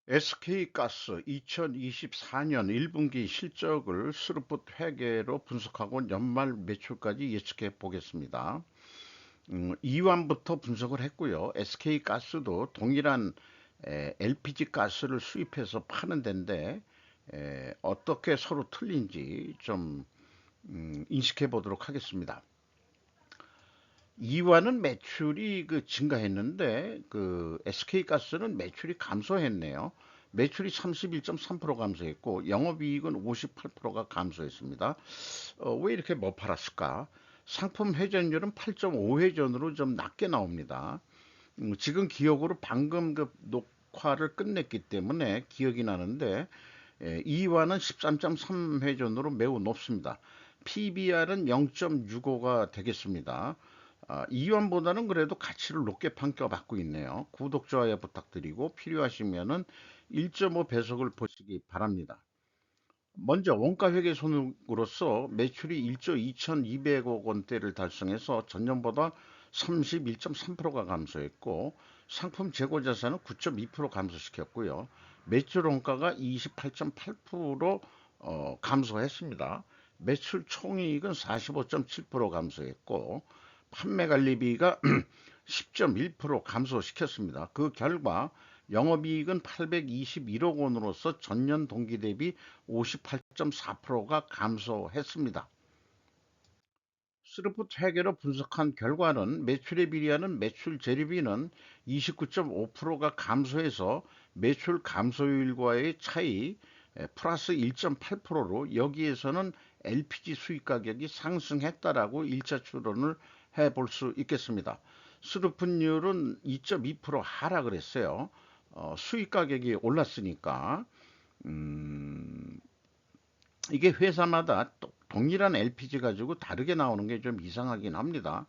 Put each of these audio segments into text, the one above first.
SK가스 2024년 1분기 실적을 스루풋 회계로 분석하고 연말 매출까지 예측해 보겠습니다. 이완부터 분석을 했고요. SK가스도 동일한 LPG 가스를 수입해서 파는 데인데 어떻게 서로 틀린지 좀 인식해 보도록 하겠습니다. 이와는 매출이 증가했는데 SK가스는 매출이 감소했네요. 매출이 31.3% 감소했고 영업이익은 58%가 감소했습니다. 왜 이렇게 못 팔았을까? 상품 회전율은 8.5회전으로 좀 낮게 나옵니다. 지금 기억으로 방금 녹화를 끝냈기 때문에 기억이 나는데 이와는 13.3회전으로 매우 높습니다. PBR은 0.65가 되겠습니다. 이완보다는 그래도 가치를 높게 평가받고 있네요. 구독, 좋아요 부탁드리고 필요하시면은 1.5 배속을 보시기 바랍니다. 먼저 원가 회계 손익으로서 매출이 1조 2,200억 원대를 달성해서 전년보다 31.3%가 감소했고 상품 재고 자산은 9.2% 감소시켰고요. 매출 원가가 28.8% 감소했습니다. 매출 총이익은 45.7% 감소했고 판매 관리비가 10.1% 감소시켰습니다. 그 결과 영업이익은 821억 원으로서 전년 동기 대비 58.4%가 감소했습니다. 스루풋 회계로 분석한 결과는 매출에 비례하는 매출 재료비는 29.5%가 감소해서 매출 감소율과의 차이 플러스 1.8%로 여기에서는 LPG 수입 가격이 상승했다라고 1차 추론을 해볼 수 있겠습니다. 스루풋율은 2.2% 하락을 했어요. 수입 가격이 올랐으니까 이게 회사마다 동일한 LPG 가지고 다르게 나오는 게 좀 이상하긴 합니다.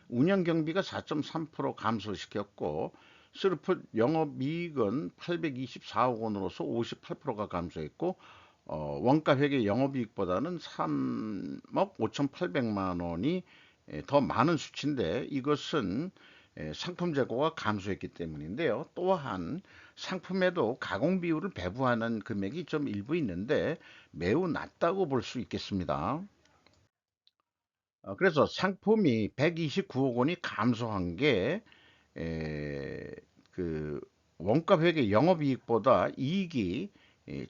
운영 경비가 4.3% 감소시켰고 스루풋 영업이익은 824억 원으로서 58%가 감소했고 원가 회계 영업이익보다는 3억 5,800만 원이 더 많은 수치인데 이것은 상품 재고가 감소했기 때문인데요. 또한 상품에도 가공 비율을 배부하는 금액이 좀 일부 있는데 매우 낮다고 볼 수 있겠습니다. 그래서 상품이 129억 원이 감소한 게 에, 그 원가 회계 영업이익보다 이익이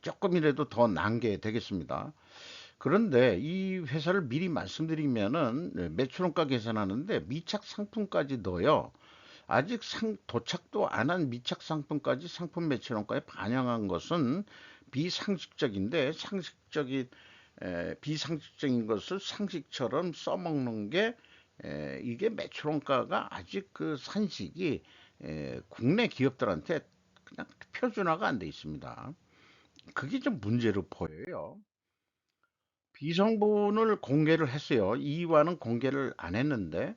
조금이라도 더 난 게 되겠습니다. 그런데 이 회사를 미리 말씀드리면은 매출원가 계산하는데 미착 상품까지 넣어요. 아직 도착도 안 한 미착 상품까지 상품 매출원가에 반영한 것은 비상식적인데 비상식적인 것을 상식처럼 써먹는 게 이게 매출원가가 아직 그 산식이 국내 기업들한테 그냥 표준화가 안 돼 있습니다. 그게 좀 문제로 보여요. 비성분을 공개를 했어요. 이와는 공개를 안 했는데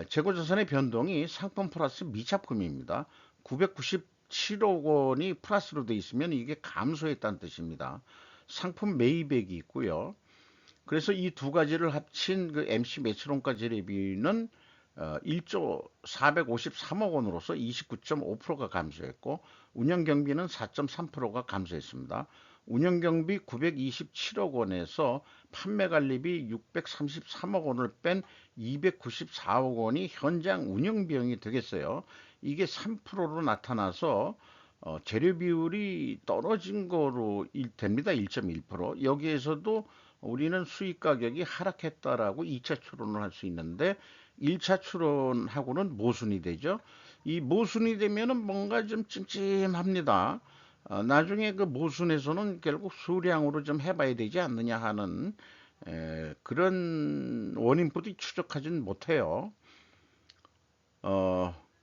재고자산의 변동이 상품 플러스 미착금입니다. 997억 원이 플러스로 돼 있으면 이게 감소했다는 뜻입니다. 상품 매입액이 있고요. 그래서 이 두 가지를 합친 그 MC 매출원가 재료비는 1조 453억 원으로서 29.5%가 감소했고 운영경비는 4.3%가 감소했습니다. 운영경비 927억 원에서 판매관리비 633억 원을 뺀 294억 원이 현장 운영비용이 되겠어요. 이게 3%로 나타나서 재료 비율이 떨어진 거로 됩니다. 1.1%. 여기에서도 우리는 수입 가격이 하락했다라고 2차 추론을 할 수 있는데 1차 추론하고는 모순이 되죠. 이 모순이 되면은 뭔가 좀 찜찜합니다. 나중에 그 모순에서는 결국 수량으로 좀 해봐야 되지 않느냐 하는 그런 원인부터 추적하지는 못해요.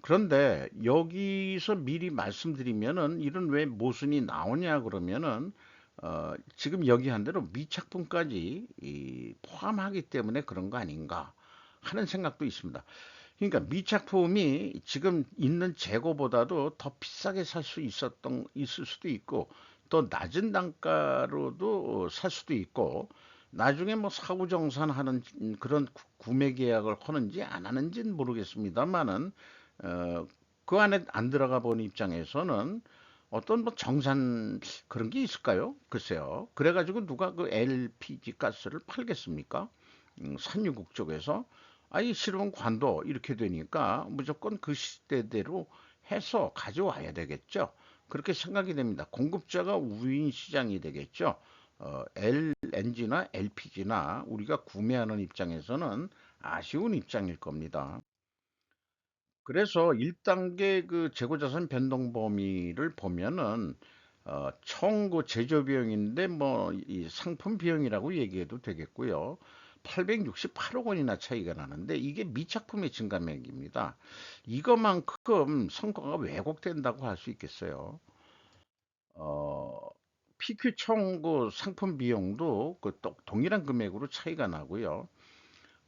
그런데 여기서 미리 말씀드리면은 이런 왜 모순이 나오냐 그러면은 지금 여기한 대로 미착품까지 포함하기 때문에 그런 거 아닌가 하는 생각도 있습니다. 그러니까 미착품이 지금 있는 재고보다도 더 비싸게 살 수 있을 수도 있고 또 낮은 단가로도 살 수도 있고 나중에 뭐 사후정산하는 그런 구매 계약을 하는지 안 하는지는 모르겠습니다만은 어, 그 안에 안 들어가 본 입장에서는 어떤 뭐 정산 그런 게 있을까요? 글쎄요. 그래가지고 누가 그 LPG 가스를 팔겠습니까? 산유국 쪽에서 아이 싫으면 관둬 이렇게 되니까 무조건 그 시대대로 해서 가져와야 되겠죠. 그렇게 생각이 됩니다. 공급자가 우위인 시장이 되겠죠. LNG나 LPG나 우리가 구매하는 입장에서는 아쉬운 입장일 겁니다. 그래서 1단계 그 재고자산 변동 범위를 보면은 총 그 제조 비용인데 뭐 이 상품 비용이라고 얘기해도 되겠고요. 868억 원이나 차이가 나는데 이게 미착품의 증감액입니다. 이거만큼 성과가 왜곡된다고 할 수 있겠어요. 어, PQ 총 그 상품 비용도 그 동일한 금액으로 차이가 나고요.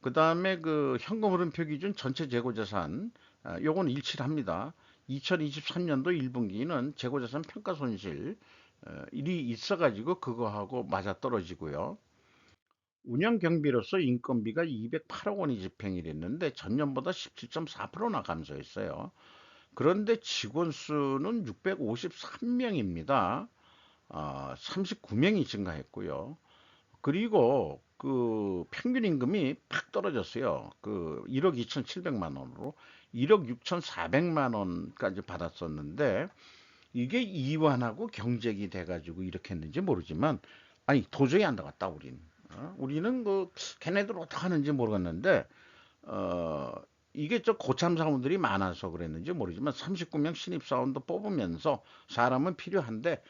그 다음에 그 현금 흐름표 기준 전체 재고자산, 요건 일치를 합니다. 2023년도 1분기는 재고자산 평가 손실 일이 있어가지고 그거하고 맞아떨어지고요. 운영 경비로서 인건비가 208억 원이 집행이 됐는데 전년보다 17.4%나 감소했어요. 그런데 직원 수는 653명입니다. 39명이 증가했고요. 그리고 그 평균 임금이 팍 떨어졌어요. 그 1억 2,700만 원으로 1억 6,400만 원까지 받았었는데 이게 이완하고 경쟁이 돼가지고 이렇게 했는지 모르지만 아니 도저히 안 나갔다 우리는. 우리는 그 걔네들 어떻게 하는지 모르겠는데 어 이게 저 고참 사원들이 많아서 그랬는지 모르지만 39명 신입사원도 뽑으면서 사람은 필요한데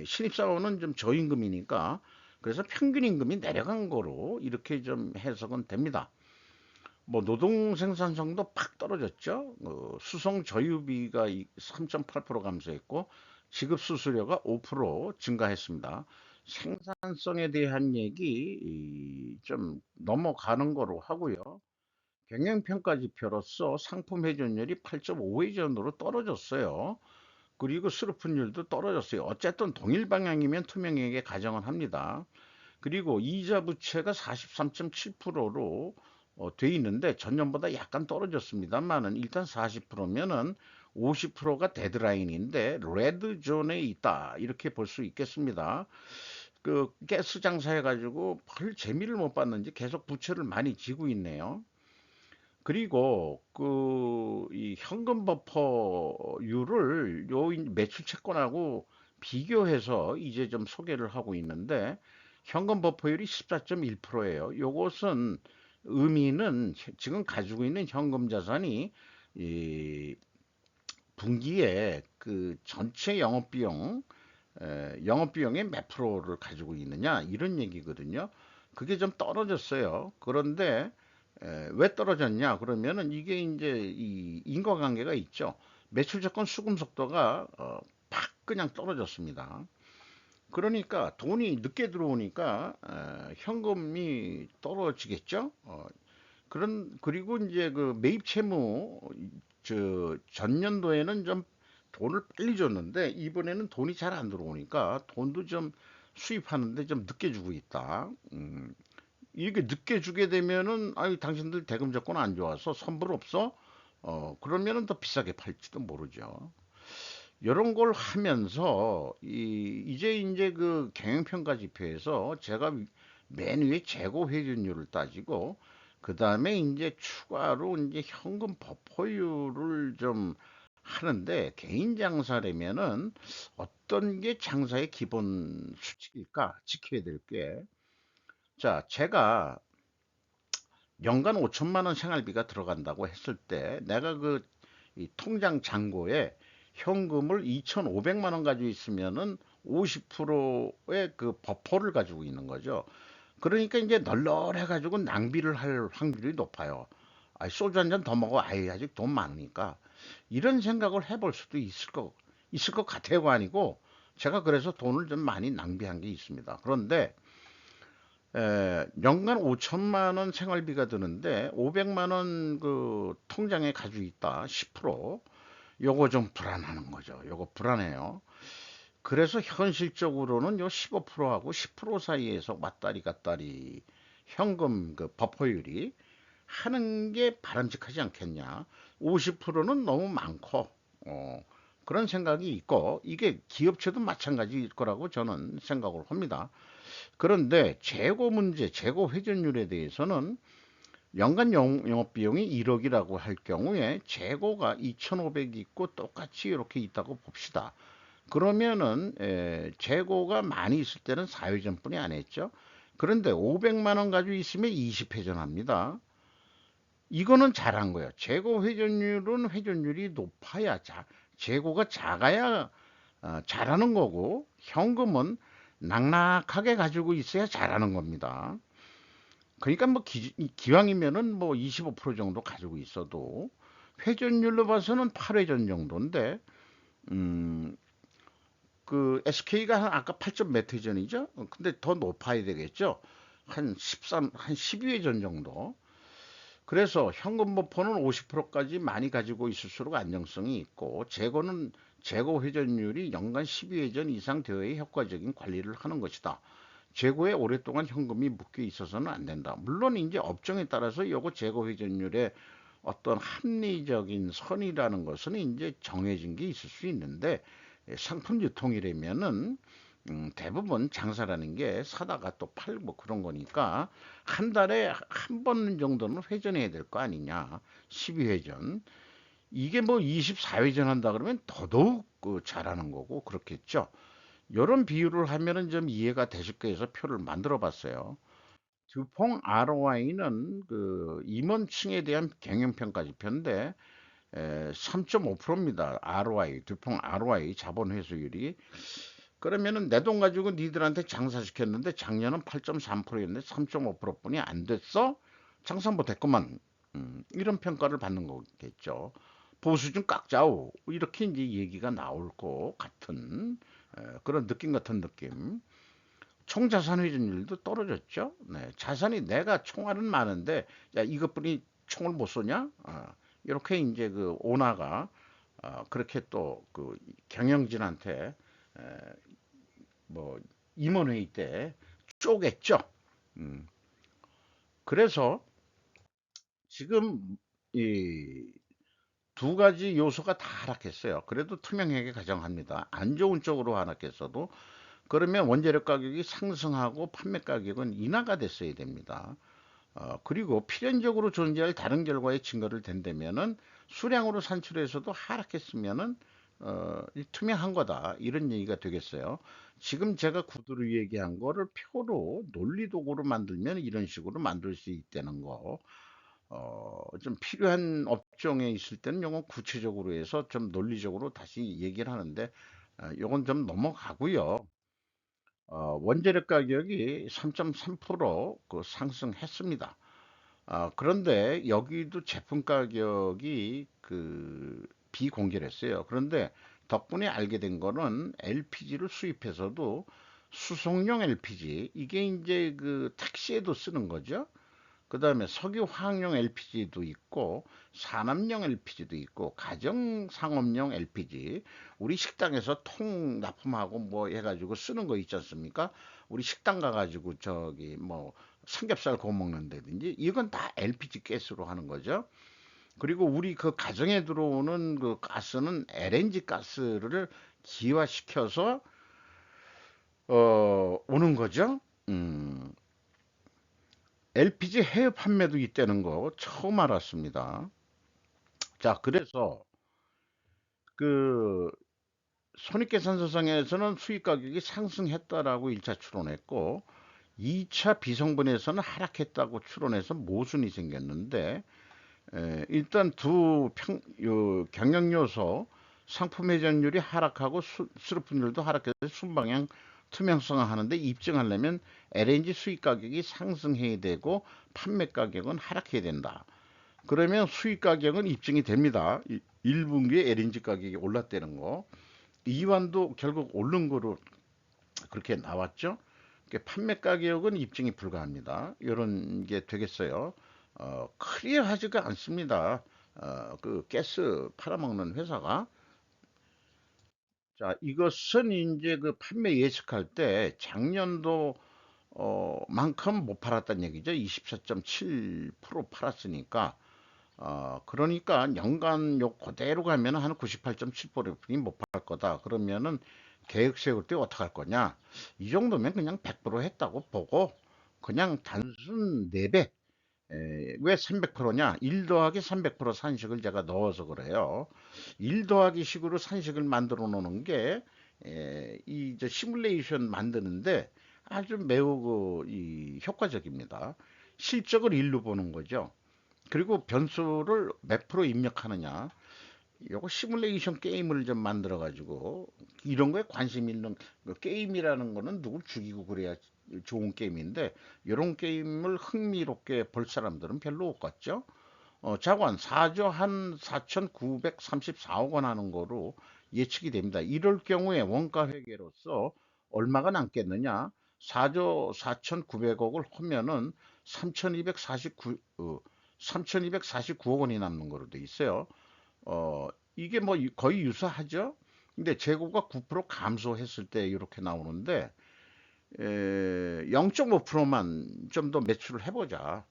신입사원은 좀 저임금이니까 그래서 평균 임금이 내려간 거로 이렇게 좀 해석은 됩니다. 뭐 노동 생산성도 팍 떨어졌죠. 수송 저유비가 3.8% 감소했고 지급 수수료가 5% 증가했습니다. 생산성에 대한 얘기 좀 넘어가는 거로 하고요. 경영평가 지표로서 상품 회전율이 8.5회전으로 떨어졌어요. 그리고 수르푼율도 떨어졌어요. 어쨌든 동일 방향이면 투명하게 가정을 합니다. 그리고 이자 부채가 43.7%로 돼 있는데 전년보다 약간 떨어졌습니다만은 일단 40%면은 50%가 데드라인인데 레드 존에 있다 이렇게 볼 수 있겠습니다. 그 가스 장사해 가지고 별 재미를 못 봤는지 계속 부채를 많이 지고 있네요. 그리고 그 이 현금 버퍼율을 요 매출 채권하고 비교해서 이제 좀 소개를 하고 있는데 현금 버퍼율이 14.1%예요. 요것은 의미는 지금 가지고 있는 현금 자산이 이 분기에 그 전체 영업비용의 몇 프로를 가지고 있느냐 이런 얘기거든요. 그게 좀 떨어졌어요. 그런데 왜 떨어졌냐 그러면은 이게 이제 이 인과관계가 있죠. 매출 조건 수급 속도가 팍 그냥 떨어졌습니다. 그러니까 돈이 늦게 들어오니까 현금이 떨어지겠죠. 그리고 이제 그 매입 채무 저 전년도에는 좀 돈을 빨리 줬는데 이번에는 돈이 잘 안 들어오니까 돈도 좀 수입하는데 좀 늦게 주고 있다. 이렇게 늦게 주게 되면은 아유 당신들 대금 조건 안 좋아서 선불 없어? 그러면은 더 비싸게 팔지도 모르죠. 이런 걸 하면서 이제 그 경영평가 지표에서 제가 맨 위에 재고 회전율을 따지고 그 다음에 이제 추가로 이제 현금 버퍼율을 좀 하는데 개인 장사라면은 어떤 게 장사의 기본 수칙일까? 지켜야 될 게. 자, 제가 연간 5천만 원 생활비가 들어간다고 했을 때 내가 그 이 통장 잔고에 현금을 2,500만 원 가지고 있으면은 50%의 그 버퍼를 가지고 있는 거죠. 그러니까 이제 널널해 가지고 낭비를 할 확률이 높아요. 아, 소주 한 잔 더 먹어. 아이, 아직 돈 많으니까. 이런 생각을 해볼 수도 있을 것 같아요가 아니고 제가 그래서 돈을 좀 많이 낭비한 게 있습니다. 그런데 연간 5천만 원 생활비가 드는데 500만 원 그 통장에 가지고 있다. 10%. 요거 좀 불안하는 거죠. 요거 불안해요. 그래서 현실적으로는 요 15%하고 10% 사이에서 왔다리 갔다리 현금 그 버퍼율이 하는 게 바람직하지 않겠냐. 50%는 너무 많고, 그런 생각이 있고 이게 기업체도 마찬가지일 거라고 저는 생각을 합니다. 그런데 재고 문제, 재고 회전율에 대해서는 연간 영업 비용이 1억이라고 할 경우에 재고가 2,500이 있고 똑같이 이렇게 있다고 봅시다. 그러면은 재고가 많이 있을 때는 4회전뿐이 안 했죠. 그런데 500만 원 가지고 있으면 20회전 합니다. 이거는 잘한 거예요. 재고 회전율은 회전율이 높아야 재고가 작아야 잘하는 거고 현금은 낙낙하게 가지고 있어야 잘하는 겁니다. 그러니까 뭐 기왕이면은 뭐 25% 정도 가지고 있어도 회전율로 봐서는 8회전 정도인데 음, 그 SK가 아까 8점 몇 회전이죠? 근데 더 높아야 되겠죠? 한 12회전 정도. 그래서 현금 버퍼는 50%까지 많이 가지고 있을수록 안정성이 있고 재고 회전율이 연간 12회전 이상 되어야 효과적인 관리를 하는 것이다. 재고에 오랫동안 현금이 묶여 있어서는 안 된다. 물론 이제 업종에 따라서 요거 재고 회전율의 어떤 합리적인 선이라는 것은 이제 정해진 게 있을 수 있는데 상품 유통이라면은 대부분 장사라는 게 사다가 또 팔고 그런 거니까 한 달에 한 번 정도는 회전해야 될 거 아니냐. 12회전. 이게 뭐 24회전 한다 그러면 더더욱 잘하는 거고 그렇겠죠. 이런 비유를 하면은 좀 이해가 되실 거해서 표를 만들어 봤어요. 두퐁 ROI는 그 임원층에 대한 경영평가 지표인데 3.5%입니다. ROI, 두퐁 ROI 자본 회수율이. 그러면은 내 돈 가지고 니들한테 장사시켰는데 작년은 8.3%였는데 3.5%뿐이 안 됐어? 장사 못했구만. 이런 평가를 받는 거겠죠. 보수 좀 깎자오. 이렇게 이제 얘기가 나올 것 같은 그런 느낌 같은 느낌. 총 자산 회전율도 떨어졌죠. 네, 자산이 내가 총알은 많은데 야 이것뿐이 총을 못 쏘냐? 이렇게 이제 그 오나가 그렇게 또 그 경영진한테 에, 뭐 임원회의 때 쪼갰죠. 음, 그래서 지금 이 두 가지 요소가 다 하락했어요. 그래도 투명하게 가정합니다. 안 좋은 쪽으로 하락했어도 그러면 원재료 가격이 상승하고 판매 가격은 인하가 됐어야 됩니다. 그리고 필연적으로 존재할 다른 결과의 증거를 댄다면은 수량으로 산출해서도 하락했으면은 투명한 거다 이런 얘기가 되겠어요. 지금 제가 구두로 얘기한 거를 표로 논리도구로 만들면 이런 식으로 만들 수 있다는 거. 좀 필요한 업종에 있을 때는 요건 구체적으로 해서 좀 논리적으로 다시 얘기를 하는데 요건 좀 넘어가고요. 원재료 가격이 3.3%그 상승했습니다. 그런데 여기도 제품 가격이 그 비공개했어요. 그런데 덕분에 알게 된 거는 LPG를 수입해서도 수송용 LPG 이게 이제 그 택시에도 쓰는 거죠. 그 다음에 석유 화학용 LPG도 있고 산업용 LPG도 있고 가정 상업용 LPG 우리 식당에서 통 납품하고 뭐 해가지고 쓰는 거 있지 않습니까? 우리 식당 가가지고 저기 뭐 삼겹살 구워 먹는다든지 이건 다 LPG 가스로 하는 거죠. 그리고 우리 그 가정에 들어오는 그 가스는 LNG 가스를 기화시켜서 오는 거죠. LPG 해외 판매도 있다는 거 처음 알았습니다. 자, 그래서 그 손익계산서상에서는 수익 가격이 상승했다라고 1차 추론했고 2차 비성분에서는 하락했다고 추론해서 모순이 생겼는데 일단 경영 요소 상품 회전율이 하락하고 수료분율도 하락해서 순방향 투명성을 하는데 입증하려면 LNG 수입 가격이 상승해야 되고 판매 가격은 하락해야 된다. 그러면 수입 가격은 입증이 됩니다. 1분기에 LNG 가격이 올랐다는 거. 이완도 결국 오른 거로 그렇게 나왔죠. 판매 가격은 입증이 불가합니다. 이런 게 되겠어요. 클리어하지가 않습니다. 그 가스 팔아먹는 회사가. 자, 이것은 이제 그 판매 예측할 때 작년도 만큼 못 팔았다는 얘기죠. 24.7% 팔았으니까 그러니까 연간 요 그대로 가면 한 98.7%는 못 팔 거다. 그러면은 계획 세울 때 어떡할 거냐? 이 정도면 그냥 100% 했다고 보고 그냥 단순 4배. 왜 300%냐? 1 더하기 300% 산식을 제가 넣어서 그래요. 1 더하기 식으로 산식을 만들어 놓는 게, 이저 시뮬레이션 만드는데 아주 매우 이 효과적입니다. 실적을 1로 보는 거죠. 그리고 변수를 몇 프로 입력하느냐. 요거 시뮬레이션 게임을 좀 만들어 가지고 이런 거에 관심 있는 그 게임이라는 거는 누굴 죽이고 그래야 좋은 게임인데 이런 게임을 흥미롭게 볼 사람들은 별로 없겠죠. 자관 4조 한 4,934억 원 하는 거로 예측이 됩니다. 이럴 경우에 원가 회계로서 얼마가 남겠느냐? 4조 4,900억을 하면은 3,249, 3,249억 원이 남는 거로 돼 있어요. 이게 뭐 거의 유사하죠? 근데 재고가 9% 감소했을 때 이렇게 나오는데 0.5%만 좀 더 매출을 해보자.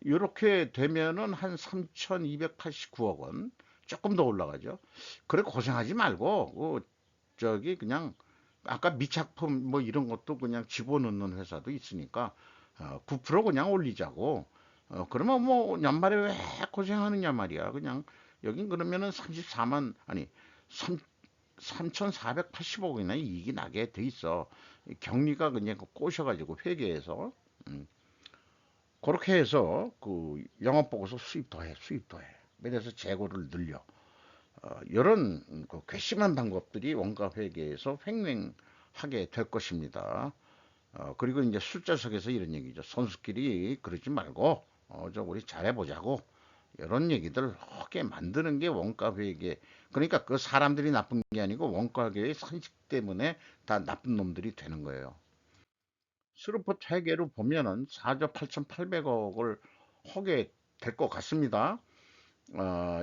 이렇게 되면은 한 3,289억 원 조금 더 올라가죠. 그래 고생하지 말고 저기 그냥 아까 미착품 뭐 이런 것도 그냥 집어넣는 회사도 있으니까 9% 그냥 올리자고. 그러면 뭐 연말에 왜 고생하느냐 말이야. 그냥 여긴 그러면은 34만 아니 3 3,480억이나 이익이 나게 돼 있어. 격리가 그냥 꼬셔가지고 회계에서. 음. 그렇게 해서 그 영업 보고서 수입 더해, 수입 더해. 그래서 재고를 늘려. 이런 그 괘씸한 방법들이 원가 회계에서 횡행하게 될 것입니다. 그리고 이제 술자석에서 이런 얘기죠. 선수끼리 그러지 말고 저 우리 잘해보자고. 이런 얘기들 하게 만드는 게 원가 회계. 그러니까 그 사람들이 나쁜 게 아니고 원가 회계의 상식 때문에 다 나쁜 놈들이 되는 거예요. 스루프 회계로 보면은 4조 8,800억을 하게 될 것 같습니다.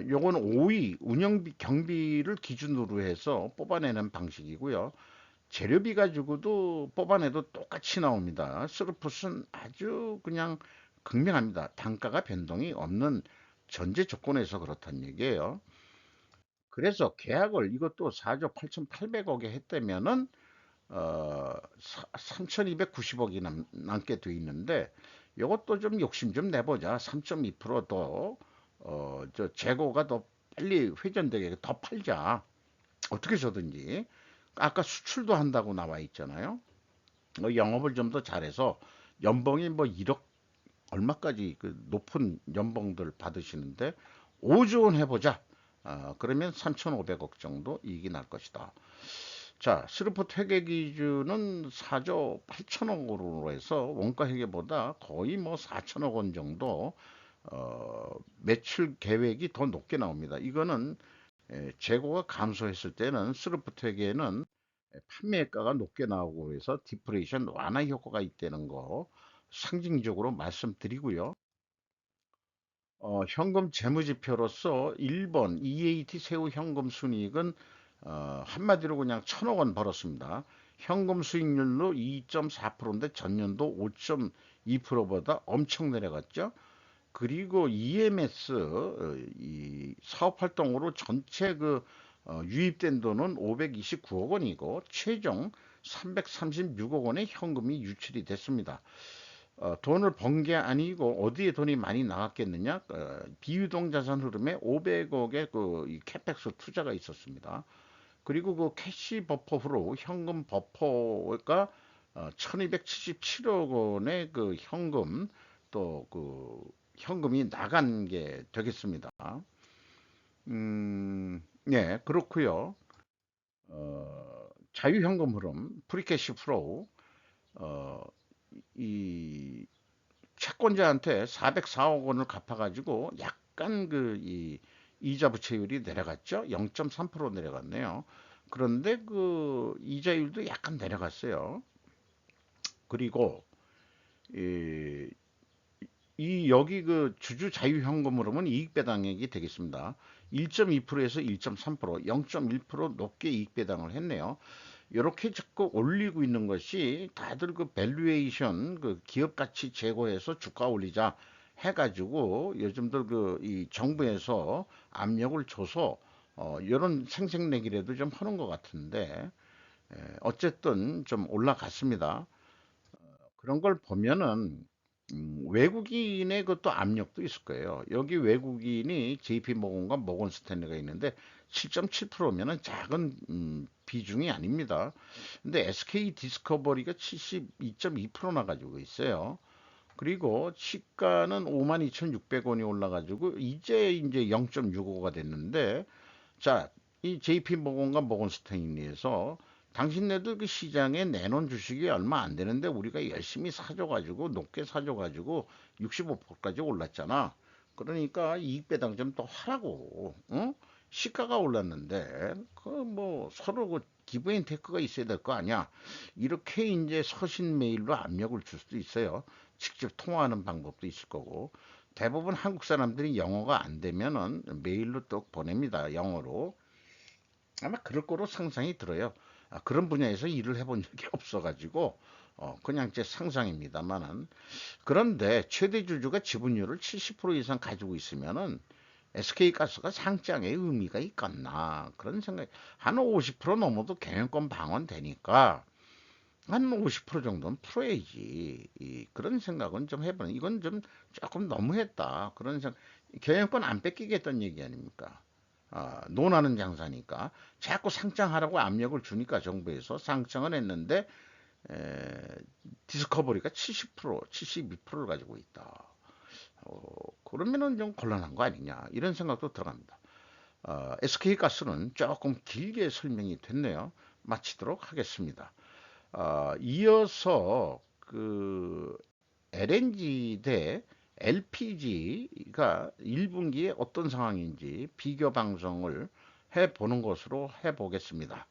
요건 5위 운영비 경비를 기준으로 해서 뽑아내는 방식이고요. 재료비 가지고도 뽑아내도 똑같이 나옵니다. 스루풋은 아주 그냥 극명합니다. 단가가 변동이 없는 전제 조건에서 그렇다는 얘기예요. 그래서 계약을 이것도 4조 8,800억에 했다면은 3,290억이 남게 돼 있는데 이것도 좀 욕심 좀 내보자. 3.2%더 저 재고가 더 빨리 회전되게 더 팔자. 어떻게 해서든지. 아까 수출도 한다고 나와 있잖아요. 영업을 좀 더 잘해서 연봉이 뭐 1억 얼마까지 그 높은 연봉들 받으시는데 5조 원 해보자. 그러면 3,500억 정도 이익이 날 것이다. 자, 스루프 회계 기준은 4조 8천억으로 해서 원가 회계보다 거의 뭐 4천억 원 정도 매출 계획이 더 높게 나옵니다. 이거는 재고가 감소했을 때는 스루프 회계는 판매가가 높게 나오고 해서 디프레이션 완화 효과가 있다는 거 상징적으로 말씀드리고요. 현금 재무지표로서 1번 EAT 새우 현금 순이익은 한마디로 그냥 1,000억 원 벌었습니다. 현금 수익률로 2.4%인데 전년도 5.2%보다 엄청 내려갔죠. 그리고 EMS 이 사업 활동으로 전체 유입된 돈은 529억 원이고 최종 336억 원의 현금이 유출이 됐습니다. 돈을 번 게 아니고 어디에 돈이 많이 나갔겠느냐? 비유동 자산 흐름에 500억의 이 캐펙스 투자가 있었습니다. 그리고 그 캐시 버퍼로 현금 버퍼가 1277억 원의 그 현금 또 그 현금이 나간 게 되겠습니다. 네, 그렇고요. 자유현금 흐름, 프리캐시 플로우, 어, 이 채권자한테 404억 원을 갚아가지고 약간 이 이자 부채율이 내려갔죠. 0.3% 내려갔네요. 그런데 그 이자율도 약간 내려갔어요. 그리고 이, 이 여기 그 주주 자유현금으로는 이익 배당액이 되겠습니다. 1.2%에서 1.3%, 0.1% 높게 이익 배당을 했네요. 이렇게 자꾸 올리고 있는 것이 다들 그 밸류에이션 그 기업 가치 제고해서 주가 올리자 해가지고 요즘들 그 이 정부에서 압력을 줘서 이런 생색내기라도 좀 하는 것 같은데 어쨌든 좀 올라갔습니다. 그런 걸 보면은 외국인의 그것도 압력도 있을 거예요. 여기 외국인이 JP 모건과 모건 스탠리가 있는데 7.7%면은 작은 비중이 아닙니다. 근데 SK 디스커버리가 72.2%나 가지고 있어요. 그리고 시가는 52,600원이 올라가지고 이제 0.65가 됐는데 자, 이 JP 모건과 모건 스탠리에서 당신네들 그 시장에 내놓은 주식이 얼마 안 되는데 우리가 열심히 사줘가지고 높게 사줘가지고 65%까지 올랐잖아. 그러니까 이익 배당 좀 더 하라고. 어? 시가가 올랐는데 그 뭐 서로 그 기브 앤 테크가 있어야 될 거 아니야. 이렇게 이제 서신 메일로 압력을 줄 수도 있어요. 직접 통화하는 방법도 있을 거고. 대부분 한국 사람들이 영어가 안 되면은 메일로 또 보냅니다. 영어로. 아마 그럴 거로 상상이 들어요. 그런 분야에서 일을 해본 적이 없어가지고 그냥 제 상상입니다만은 그런데 최대 주주가 지분율을 70% 이상 가지고 있으면은 SK가스가 상장에 의미가 있겠나 그런 생각. 한 50% 넘어도 경영권 방어되니까 한 50% 정도는 풀어야지. 그런 생각은 좀 해보는. 이건 좀 조금 너무했다. 그런 생각. 경영권 안 뺏기겠다는 얘기 아닙니까? 논하는 장사니까 자꾸 상장하라고 압력을 주니까 정부에서 상장을 했는데 에, 디스커버리가 70%, 72%를 가지고 있다. 그러면은 좀 곤란한 거 아니냐 이런 생각도 들어갑니다. SK가스는 조금 길게 설명이 됐네요. 마치도록 하겠습니다. 이어서 그 LNG 대 LPG가 1분기에 어떤 상황인지 비교 방송을 해보는 것으로 해보겠습니다.